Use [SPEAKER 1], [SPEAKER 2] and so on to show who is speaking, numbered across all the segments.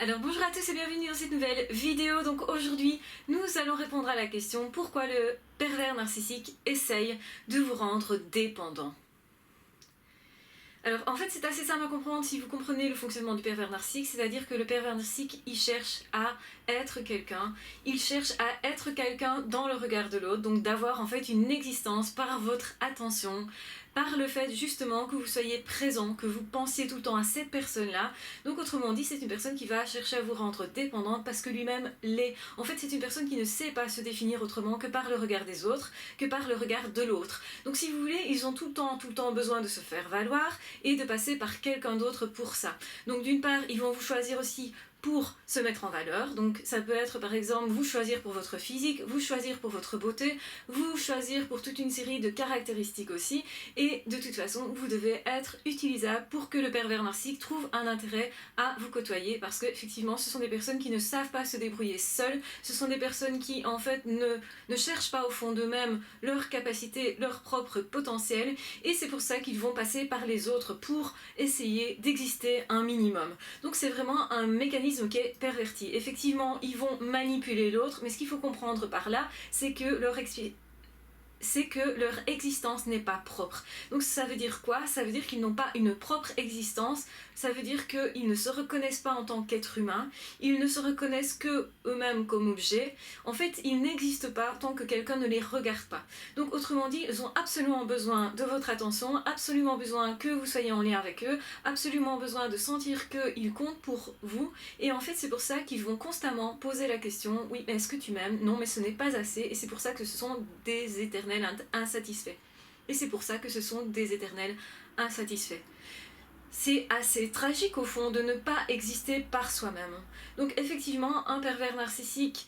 [SPEAKER 1] Alors bonjour à tous et bienvenue dans cette nouvelle vidéo. Donc aujourd'hui, nous allons répondre à la question pourquoi le pervers narcissique essaye de vous rendre dépendant. Alors en fait c'est assez simple à comprendre si vous comprenez le fonctionnement du pervers narcissique, c'est-à-dire que le pervers narcissique il cherche à être quelqu'un, il cherche à être quelqu'un dans le regard de l'autre, donc d'avoir en fait une existence par votre attention, par le fait justement que vous soyez présent, que vous pensiez tout le temps à cette personne-là. Donc autrement dit, c'est une personne qui va chercher à vous rendre dépendante parce que lui-même l'est. En fait, c'est une personne qui ne sait pas se définir autrement que par le regard des autres, que par le regard de l'autre. Donc si vous voulez, ils ont tout le temps besoin de se faire valoir et de passer par quelqu'un d'autre pour ça. Donc d'une part, ils vont vous choisir aussi pour se mettre en valeur, donc ça peut être par exemple vous choisir pour votre physique, vous choisir pour votre beauté, vous choisir pour toute une série de caractéristiques aussi, et de toute façon vous devez être utilisable pour que le pervers narcissique trouve un intérêt à vous côtoyer, parce que effectivement ce sont des personnes qui ne savent pas se débrouiller seules, ce sont des personnes qui en fait ne cherchent pas au fond d'eux-mêmes leur capacité, leur propre potentiel, et c'est pour ça qu'ils vont passer par les autres pour essayer d'exister un minimum. Donc c'est vraiment un mécanisme qui est perverti. Effectivement, ils vont manipuler l'autre, mais ce qu'il faut comprendre par là, c'est que leur existence n'est pas propre. Donc ça veut dire quoi? Ça veut dire qu'ils n'ont pas une propre existence, ça veut dire qu'ils ne se reconnaissent pas en tant qu'être humain, ils ne se reconnaissent que eux-mêmes comme objet. En fait, ils n'existent pas tant que quelqu'un ne les regarde pas. Donc autrement dit, ils ont absolument besoin de votre attention, absolument besoin que vous soyez en lien avec eux, absolument besoin de sentir qu'ils comptent pour vous, et en fait c'est pour ça qu'ils vont constamment poser la question, oui mais est-ce que tu m'aimes? Non mais ce n'est pas assez, et c'est pour ça que ce sont des éternels insatisfaits. Et c'est pour ça que ce sont des éternels insatisfaits. C'est assez tragique au fond de ne pas exister par soi-même. Donc effectivement, un pervers narcissique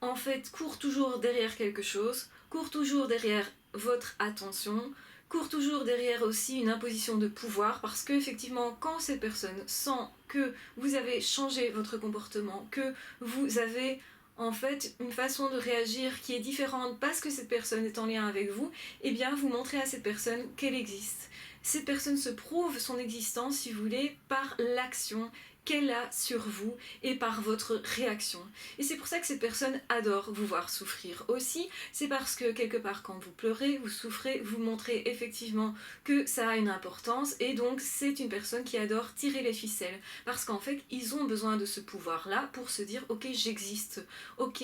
[SPEAKER 1] en fait court toujours derrière quelque chose, court toujours derrière votre attention, court toujours derrière aussi une imposition de pouvoir, parce que effectivement quand cette personne sent que vous avez changé votre comportement, que vous avez en fait une façon de réagir qui est différente parce que cette personne est en lien avec vous, eh bien vous montrez à cette personne qu'elle existe. Cette personne se prouve son existence, si vous voulez, par l'action qu'elle a sur vous et par votre réaction. Et c'est pour ça que cette personne adore vous voir souffrir aussi. C'est parce que quelque part quand vous pleurez, vous souffrez, vous montrez effectivement que ça a une importance, et donc c'est une personne qui adore tirer les ficelles. Parce qu'en fait, ils ont besoin de ce pouvoir-là pour se dire ok, j'existe, ok,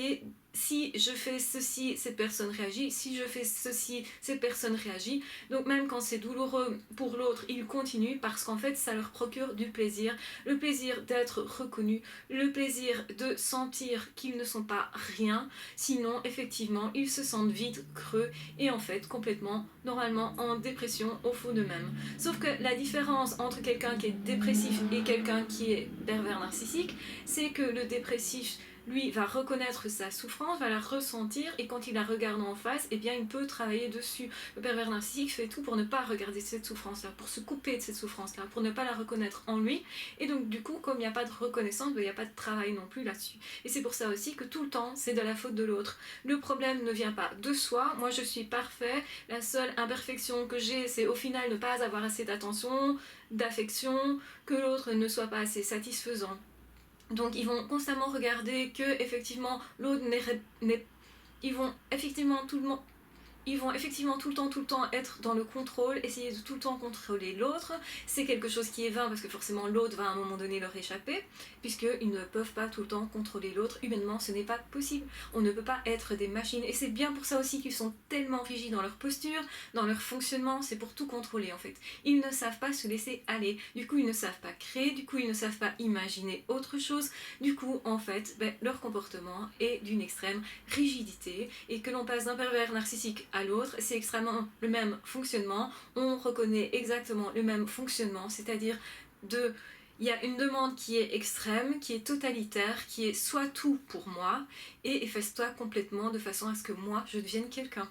[SPEAKER 1] si je fais ceci, cette personne réagit, si je fais ceci, cette personne réagit. Donc même quand c'est douloureux pour l'autre, ils continuent parce qu'en fait ça leur procure du plaisir, le plaisir d'être reconnus, le plaisir de sentir qu'ils ne sont pas rien, sinon effectivement ils se sentent vides, creux et en fait complètement normalement en dépression au fond d'eux-mêmes. Sauf que la différence entre quelqu'un qui est dépressif et quelqu'un qui est pervers narcissique, c'est que le dépressif lui va reconnaître sa souffrance, va la ressentir, et quand il la regarde en face, eh bien il peut travailler dessus. Le pervers narcissique fait tout pour ne pas regarder cette souffrance-là, pour se couper de cette souffrance-là, pour ne pas la reconnaître en lui, et donc du coup, comme il n'y a pas de reconnaissance, il n'y a pas de travail non plus là-dessus. Et c'est pour ça aussi que tout le temps, c'est de la faute de l'autre. Le problème ne vient pas de soi, moi je suis parfait, la seule imperfection que j'ai, c'est au final ne pas avoir assez d'attention, d'affection, que l'autre ne soit pas assez satisfaisant. Donc ils vont constamment regarder que effectivement l'autre ils vont effectivement tout le temps être dans le contrôle, essayer de tout le temps contrôler l'autre. C'est quelque chose qui est vain parce que forcément l'autre va à un moment donné leur échapper, puisqu'ils ne peuvent pas tout le temps contrôler l'autre. Humainement, ce n'est pas possible. On ne peut pas être des machines. Et c'est bien pour ça aussi qu'ils sont tellement rigides dans leur posture, dans leur fonctionnement. C'est pour tout contrôler en fait. Ils ne savent pas se laisser aller. Du coup, ils ne savent pas créer. Du coup, ils ne savent pas imaginer autre chose. Du coup, en fait, leur comportement est d'une extrême rigidité. Et que l'on passe d'un pervers narcissique à l'autre, c'est extrêmement le même fonctionnement, on reconnaît exactement le même fonctionnement, c'est-à-dire il y a une demande qui est extrême, qui est totalitaire, qui est sois tout pour moi et efface-toi complètement de façon à ce que moi je devienne quelqu'un.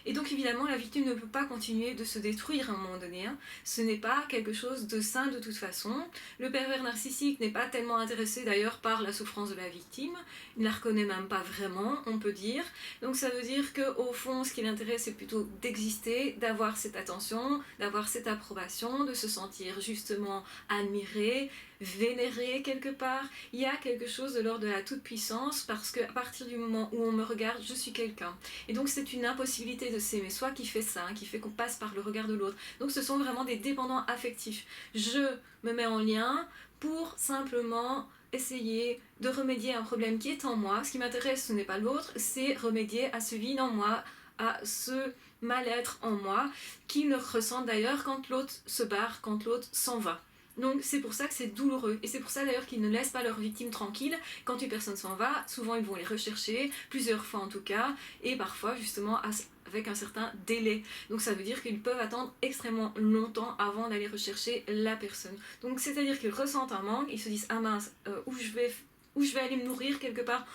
[SPEAKER 1] Et donc évidemment la victime ne peut pas continuer de se détruire à un moment donné, ce n'est pas quelque chose de sain de toute façon. Le pervers narcissique n'est pas tellement intéressé d'ailleurs par la souffrance de la victime, il ne la reconnaît même pas vraiment, on peut dire. Donc ça veut dire qu'au fond ce qui l'intéresse c'est plutôt d'exister, d'avoir cette attention, d'avoir cette approbation, de se sentir justement admiré, est vénéré quelque part. Il y a quelque chose de l'ordre de la toute-puissance parce qu'à partir du moment où on me regarde, je suis quelqu'un. Et donc c'est une impossibilité de s'aimer soi qui fait ça, hein, qui fait qu'on passe par le regard de l'autre. Donc ce sont vraiment des dépendants affectifs. Je me mets en lien pour simplement essayer de remédier à un problème qui est en moi. Ce qui m'intéresse, ce n'est pas l'autre, c'est remédier à ce vide en moi, à ce mal-être en moi, qu'ils ne ressentent d'ailleurs quand l'autre se barre, quand l'autre s'en va. Donc c'est pour ça que c'est douloureux. Et c'est pour ça d'ailleurs qu'ils ne laissent pas leurs victimes tranquilles. Quand une personne s'en va, souvent ils vont les rechercher, plusieurs fois en tout cas, et parfois justement avec un certain délai. Donc ça veut dire qu'ils peuvent attendre extrêmement longtemps avant d'aller rechercher la personne. Donc c'est-à-dire qu'ils ressentent un manque, ils se disent ah mince, où je vais aller me nourrir quelque part,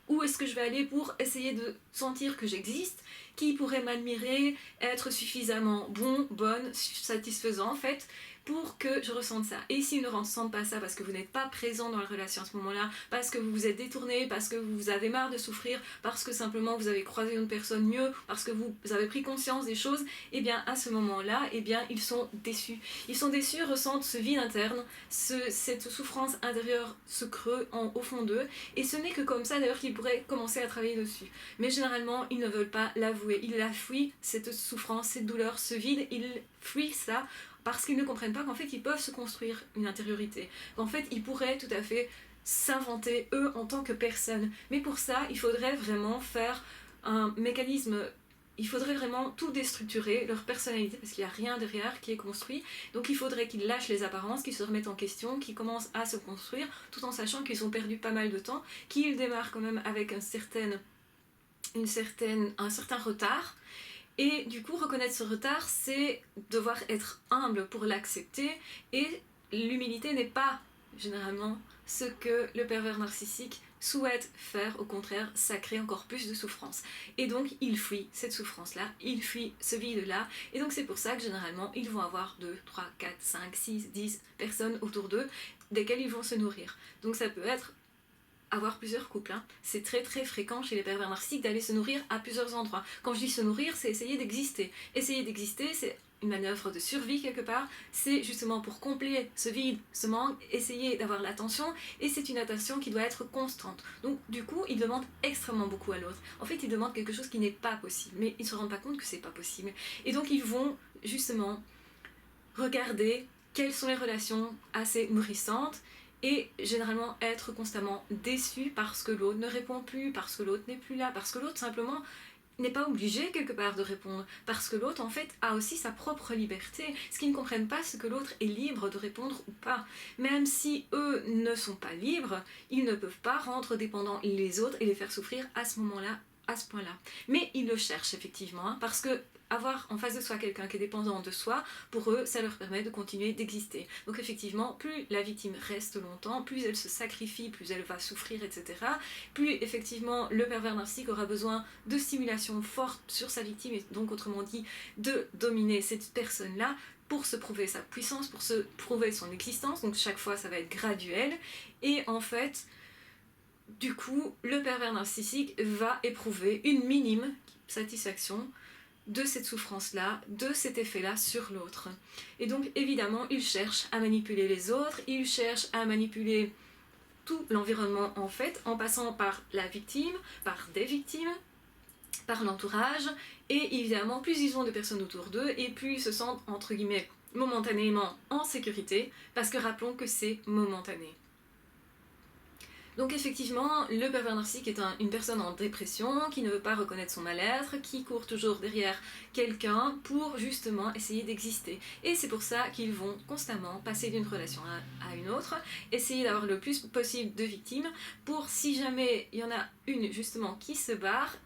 [SPEAKER 1] où est-ce que je vais aller pour essayer de sentir que j'existe, qui pourrait m'admirer, être suffisamment bon, bonne, satisfaisant en fait, pour que je ressente ça. Et s'ils ne ressentent pas ça parce que vous n'êtes pas présent dans la relation à ce moment-là, parce que vous vous êtes détourné, parce que vous avez marre de souffrir, parce que simplement vous avez croisé une personne mieux, parce que vous avez pris conscience des choses, et bien à ce moment-là, et bien ils sont déçus. Ils sont déçus, ressentent ce vide interne, cette souffrance intérieure, ce creux au fond d'eux, et ce n'est que comme ça d'ailleurs qu'ils pourraient commencer à travailler dessus. Mais généralement, ils ne veulent pas l'avouer. Ils la fuient, cette souffrance, cette douleur, ce vide, ils fuient ça parce qu'ils ne comprennent pas qu'en fait ils peuvent se construire une intériorité, qu'en fait ils pourraient tout à fait s'inventer eux en tant que personne. Mais pour ça, il faudrait vraiment faire un mécanisme, il faudrait vraiment tout déstructurer, leur personnalité, parce qu'il n'y a rien derrière qui est construit. Donc il faudrait qu'ils lâchent les apparences, qu'ils se remettent en question, qu'ils commencent à se construire, tout en sachant qu'ils ont perdu pas mal de temps, qu'ils démarrent quand même avec un certain retard. Et du coup, reconnaître ce retard, c'est devoir être humble pour l'accepter. Et l'humilité n'est pas, généralement, ce que le pervers narcissique souhaite faire. Au contraire, ça crée encore plus de souffrance. Et donc, il fuit cette souffrance-là, il fuit ce vide-là. Et donc, c'est pour ça que, généralement, ils vont avoir 2, 3, 4, 5, 6, 10 personnes autour d'eux, desquelles ils vont se nourrir. Donc, ça peut être avoir plusieurs couples. Hein. C'est très très fréquent chez les pervers narcissiques d'aller se nourrir à plusieurs endroits. Quand je dis se nourrir, c'est essayer d'exister. Essayer d'exister, c'est une manœuvre de survie quelque part. C'est justement pour combler ce vide, ce manque, essayer d'avoir l'attention. Et c'est une attention qui doit être constante. Donc du coup, ils demandent extrêmement beaucoup à l'autre. En fait, ils demandent quelque chose qui n'est pas possible. Mais ils ne se rendent pas compte que c'est pas possible. Et donc ils vont justement regarder quelles sont les relations assez nourrissantes et généralement être constamment déçu parce que l'autre ne répond plus, parce que l'autre n'est plus là, parce que l'autre simplement n'est pas obligé quelque part de répondre, parce que l'autre en fait a aussi sa propre liberté. Ce qu'ils ne comprennent pas, c'est que l'autre est libre de répondre ou pas. Même si eux ne sont pas libres, ils ne peuvent pas rendre dépendants les autres et les faire souffrir à ce moment-là, à ce point-là. Mais ils le cherchent effectivement, hein, parce que avoir en face de soi quelqu'un qui est dépendant de soi, pour eux, ça leur permet de continuer d'exister. Donc effectivement, plus la victime reste longtemps, plus elle se sacrifie, plus elle va souffrir, etc. Plus effectivement, le pervers narcissique aura besoin de stimulation forte sur sa victime, et donc autrement dit, de dominer cette personne-là, pour se prouver sa puissance, pour se prouver son existence. Donc chaque fois, ça va être graduel. Et en fait, du coup, le pervers narcissique va éprouver une minime satisfaction de cette souffrance-là, de cet effet-là sur l'autre. Et donc, évidemment, il cherche à manipuler les autres, il cherche à manipuler tout l'environnement, en fait, en passant par la victime, par des victimes, par l'entourage, et évidemment, plus ils ont de personnes autour d'eux, et plus ils se sentent, entre guillemets, momentanément en sécurité, parce que rappelons que c'est momentané. Donc effectivement, le pervers narcissique est une personne en dépression, qui ne veut pas reconnaître son mal-être, qui court toujours derrière quelqu'un pour justement essayer d'exister. Et c'est pour ça qu'ils vont constamment passer d'une relation à une autre, essayer d'avoir le plus possible de victimes, pour si jamais il y en a une justement qui se barre,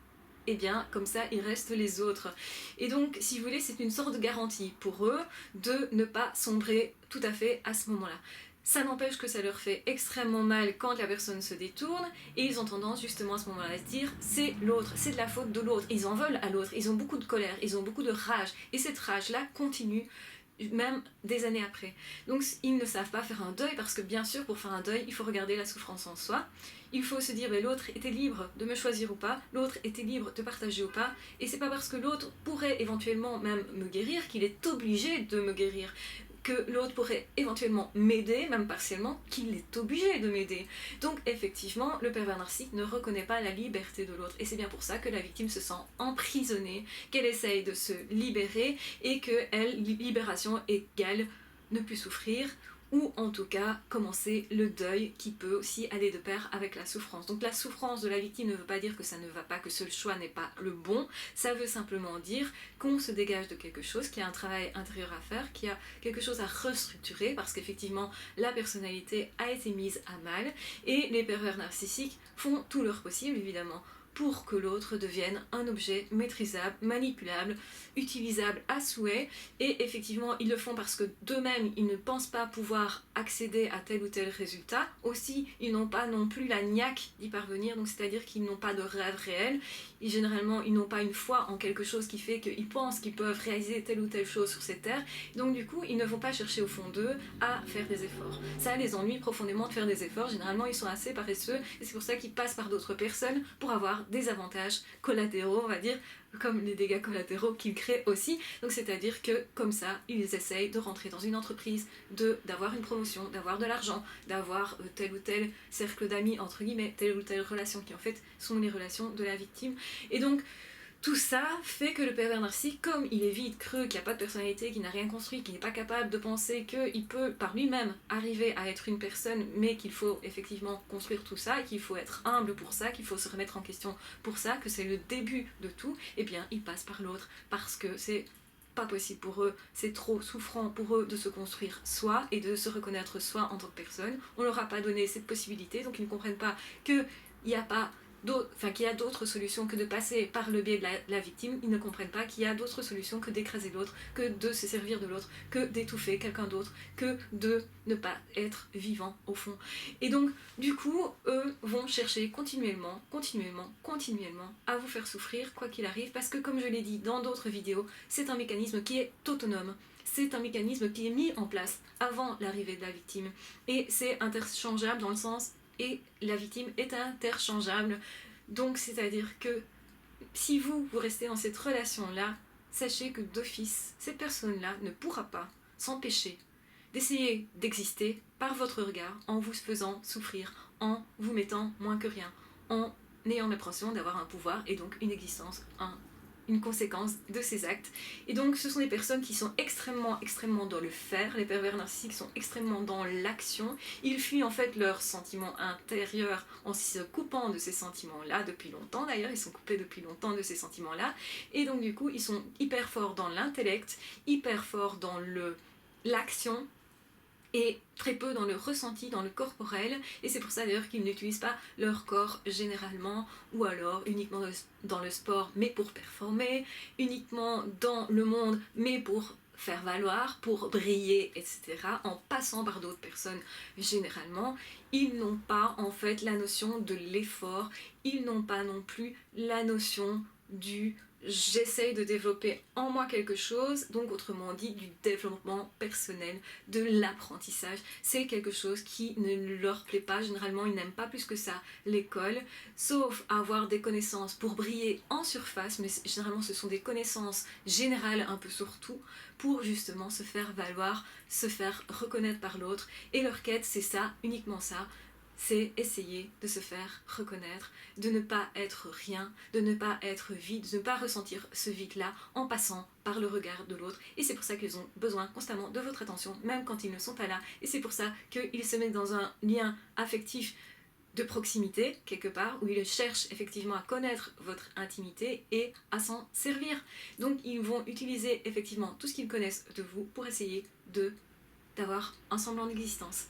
[SPEAKER 1] et bien comme ça il reste les autres. Et donc si vous voulez, c'est une sorte de garantie pour eux de ne pas sombrer tout à fait à ce moment-là. Ça n'empêche que ça leur fait extrêmement mal quand la personne se détourne, et ils ont tendance justement à ce moment-là à se dire c'est l'autre, c'est de la faute de l'autre. Ils en veulent à l'autre, ils ont beaucoup de colère, ils ont beaucoup de rage, et cette rage-là continue même des années après. Donc ils ne savent pas faire un deuil, parce que bien sûr pour faire un deuil il faut regarder la souffrance en soi. Il faut se dire l'autre était libre de me choisir ou pas, l'autre était libre de partager ou pas, et c'est pas parce que l'autre pourrait éventuellement même me guérir qu'il est obligé de me guérir. que l'autre pourrait éventuellement m'aider, même partiellement, qu'il est obligé de m'aider. Donc effectivement, le pervers narcissique ne reconnaît pas la liberté de l'autre. Et c'est bien pour ça que la victime se sent emprisonnée, qu'elle essaye de se libérer et que elle, libération égale ne plus souffrir, ou en tout cas commencer le deuil qui peut aussi aller de pair avec la souffrance. Donc la souffrance de la victime ne veut pas dire que ça ne va pas, que ce choix n'est pas le bon, ça veut simplement dire qu'on se dégage de quelque chose, qu'il y a un travail intérieur à faire, qu'il y a quelque chose à restructurer, parce qu'effectivement la personnalité a été mise à mal, et les pervers narcissiques font tout leur possible évidemment pour que l'autre devienne un objet maîtrisable, manipulable, utilisable à souhait. Et effectivement, ils le font parce que d'eux-mêmes, ils ne pensent pas pouvoir accéder à tel ou tel résultat. Aussi, ils n'ont pas non plus la niaque d'y parvenir, donc c'est-à-dire qu'ils n'ont pas de rêve réel. Et généralement, ils n'ont pas une foi en quelque chose qui fait qu'ils pensent qu'ils peuvent réaliser telle ou telle chose sur cette terre. Donc du coup, ils ne vont pas chercher au fond d'eux à faire des efforts. Ça les ennuie profondément de faire des efforts. Généralement, ils sont assez paresseux et c'est pour ça qu'ils passent par d'autres personnes pour avoir des avantages collatéraux, on va dire, comme les dégâts collatéraux qu'ils créent aussi. Donc c'est-à-dire que comme ça, ils essayent de rentrer dans une entreprise, d'avoir une promotion, d'avoir de l'argent, d'avoir tel ou tel cercle d'amis, entre guillemets, telle ou telle relation qui en fait sont les relations de la victime. Et donc tout ça fait que le pervers narcissique, comme il est vide, creux, qu'il n'y a pas de personnalité, qu'il n'a rien construit, qu'il n'est pas capable de penser qu'il peut par lui-même arriver à être une personne, mais qu'il faut effectivement construire tout ça, qu'il faut être humble pour ça, qu'il faut se remettre en question pour ça, que c'est le début de tout, eh bien il passe par l'autre parce que c'est pas possible pour eux, c'est trop souffrant pour eux de se construire soi et de se reconnaître soi en tant que personne. On leur a pas donné cette possibilité, donc ils ne comprennent pas qu'il n'y a pas qu'il y a d'autres solutions que de passer par le biais de la victime. Ils ne comprennent pas qu'il y a d'autres solutions que d'écraser l'autre, que de se servir de l'autre, que d'étouffer quelqu'un d'autre, que de ne pas être vivant au fond. Et donc, du coup, eux vont chercher continuellement à vous faire souffrir, quoi qu'il arrive, parce que comme je l'ai dit dans d'autres vidéos, c'est un mécanisme qui est autonome. C'est un mécanisme qui est mis en place avant l'arrivée de la victime. Et c'est interchangeable dans le sens et la victime est interchangeable. Donc c'est-à-dire que si vous restez dans cette relation-là, sachez que d'office, cette personne-là ne pourra pas s'empêcher d'essayer d'exister par votre regard en vous faisant souffrir, en vous mettant moins que rien, en ayant l'impression d'avoir un pouvoir et donc une existence, une conséquence de ces actes. Et donc ce sont des personnes qui sont extrêmement dans le faire. Les pervers narcissiques sont extrêmement dans l'action. Ils fuient en fait leurs sentiments intérieurs en se coupant de ces sentiments-là depuis longtemps. D'ailleurs, ils sont coupés depuis longtemps de ces sentiments-là. Et donc du coup, ils sont hyper forts dans l'intellect, hyper forts dans l'action, et très peu dans le ressenti, dans le corporel, et c'est pour ça d'ailleurs qu'ils n'utilisent pas leur corps généralement, ou alors uniquement dans le sport, mais pour performer, uniquement dans le monde, mais pour faire valoir, pour briller, etc., en passant par d'autres personnes généralement. Ils n'ont pas en fait la notion de l'effort, ils n'ont pas non plus la notion du j'essaye de développer en moi quelque chose, donc autrement dit du développement personnel, de l'apprentissage. C'est quelque chose qui ne leur plaît pas, généralement ils n'aiment pas plus que ça l'école, sauf avoir des connaissances pour briller en surface, mais généralement ce sont des connaissances générales un peu sur tout, pour justement se faire valoir, se faire reconnaître par l'autre, et leur quête c'est ça, uniquement ça, c'est essayer de se faire reconnaître, de ne pas être rien, de ne pas être vide, de ne pas ressentir ce vide-là en passant par le regard de l'autre. Et c'est pour ça qu'ils ont besoin constamment de votre attention, même quand ils ne sont pas là. Et c'est pour ça qu'ils se mettent dans un lien affectif de proximité, quelque part, où ils cherchent effectivement à connaître votre intimité et à s'en servir. Donc ils vont utiliser effectivement tout ce qu'ils connaissent de vous pour essayer d'avoir un semblant d'existence.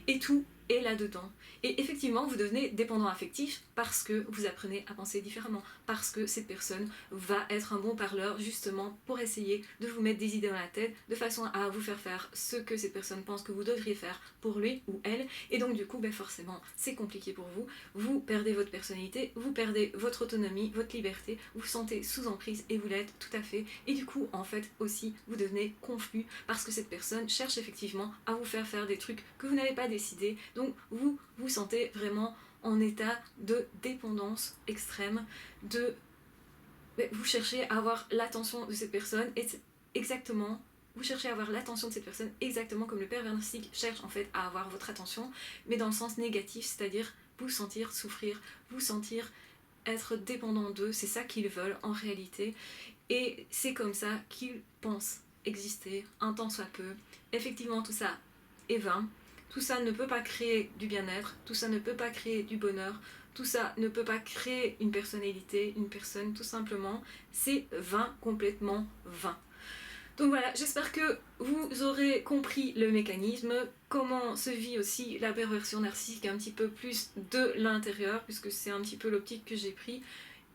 [SPEAKER 1] Et tout est là-dedans. Et effectivement, vous devenez dépendant affectif parce que vous apprenez à penser différemment, parce que cette personne va être un bon parleur justement pour essayer de vous mettre des idées dans la tête de façon à vous faire faire ce que cette personne pense que vous devriez faire pour lui ou elle. Et donc du coup, forcément, c'est compliqué pour vous. Vous perdez votre personnalité, vous perdez votre autonomie, votre liberté, vous vous sentez sous emprise et vous l'êtes tout à fait. Et du coup, en fait, aussi, vous devenez confus parce que cette personne cherche effectivement à vous faire faire des trucs que vous n'avez pas décidé. Donc vous vous sentez vraiment en état de dépendance extrême, vous cherchez à avoir l'attention de cette personne et c'est exactement vous cherchez à avoir l'attention de cette personne exactement comme le pervers narcissique cherche en fait à avoir votre attention, mais dans le sens négatif, c'est-à-dire vous sentir souffrir, vous sentir être dépendant d'eux, c'est ça qu'ils veulent en réalité, et c'est comme ça qu'ils pensent exister, un temps soit peu. Effectivement, tout ça est vain, tout ça ne peut pas créer du bien-être, tout ça ne peut pas créer du bonheur, tout ça ne peut pas créer une personnalité, une personne, tout simplement, c'est vain, complètement vain. Donc voilà, j'espère que vous aurez compris le mécanisme, comment se vit aussi la perversion narcissique un petit peu plus de l'intérieur, puisque c'est un petit peu l'optique que j'ai pris.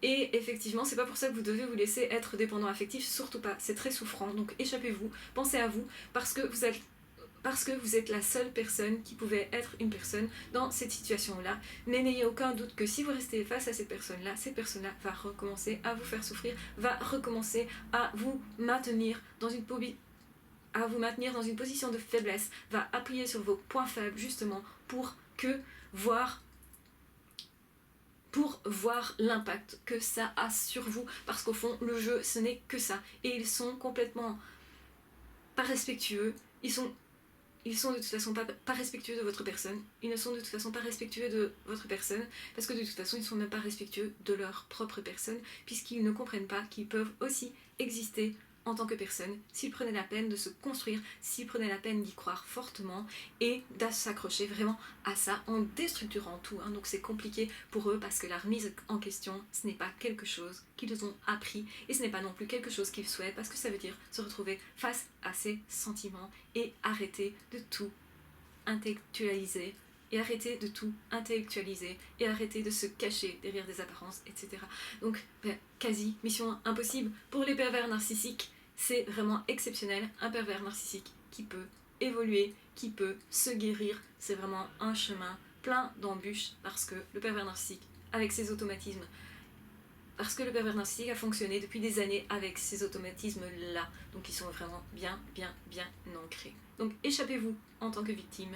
[SPEAKER 1] Et effectivement, c'est pas pour ça que vous devez vous laisser être dépendant affectif, surtout pas, c'est très souffrant, donc échappez-vous, pensez à vous, parce que vous êtes la seule personne qui pouvait être une personne dans cette situation-là. Mais n'ayez aucun doute que si vous restez face à cette personne-là va recommencer à vous faire souffrir, va recommencer à vous maintenir dans une position de faiblesse, va appuyer sur vos points faibles justement pour voir l'impact que ça a sur vous, parce qu'au fond, le jeu, ce n'est que ça. Et ils sont complètement pas respectueux, ils sont de toute façon pas respectueux de votre personne, ils ne sont de toute façon pas respectueux de votre personne, parce que de toute façon ils ne sont même pas respectueux de leur propre personne, puisqu'ils ne comprennent pas qu'ils peuvent aussi exister en tant que personne, s'ils prenaient la peine de se construire, s'ils prenaient la peine d'y croire fortement et de s'accrocher vraiment à ça en déstructurant tout. Donc c'est compliqué pour eux parce que la remise en question, ce n'est pas quelque chose qu'ils ont appris et ce n'est pas non plus quelque chose qu'ils souhaitent, parce que ça veut dire se retrouver face à ses sentiments et arrêter de tout intellectualiser et arrêter de tout intellectualiser et arrêter de se cacher derrière des apparences, etc. Donc, quasi mission impossible pour les pervers narcissiques. C'est vraiment exceptionnel, un pervers narcissique qui peut évoluer, qui peut se guérir. C'est vraiment un chemin plein d'embûches, parce que le pervers narcissique, avec ses automatismes, parce que le pervers narcissique a fonctionné depuis des années avec ces automatismes-là. Donc ils sont vraiment bien ancrés. Donc échappez-vous en tant que victime.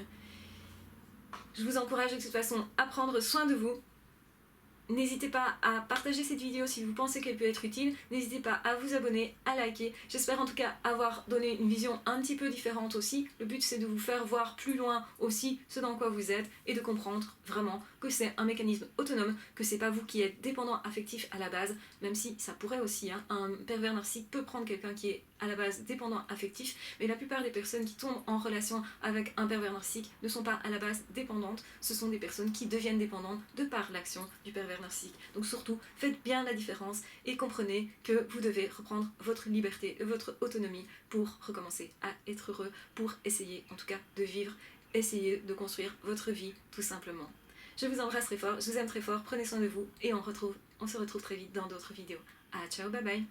[SPEAKER 1] Je vous encourage de toute façon à prendre soin de vous. N'hésitez pas à partager cette vidéo si vous pensez qu'elle peut être utile. N'hésitez pas à vous abonner, à liker. J'espère en tout cas avoir donné une vision un petit peu différente aussi. Le but c'est de vous faire voir plus loin aussi ce dans quoi vous êtes et de comprendre vraiment que c'est un mécanisme autonome, que c'est pas vous qui êtes dépendant affectif à la base, même si ça pourrait aussi, un pervers narcissique peut prendre quelqu'un qui est à la base dépendant affectif, mais la plupart des personnes qui tombent en relation avec un pervers narcissique ne sont pas à la base dépendantes, ce sont des personnes qui deviennent dépendantes de par l'action du pervers narcissique. Donc surtout, faites bien la différence et comprenez que vous devez reprendre votre liberté et votre autonomie pour recommencer à être heureux, pour essayer en tout cas de vivre, essayer de construire votre vie tout simplement. Je vous embrasse très fort, je vous aime très fort, prenez soin de vous et on se retrouve très vite dans d'autres vidéos. Ciao, bye bye.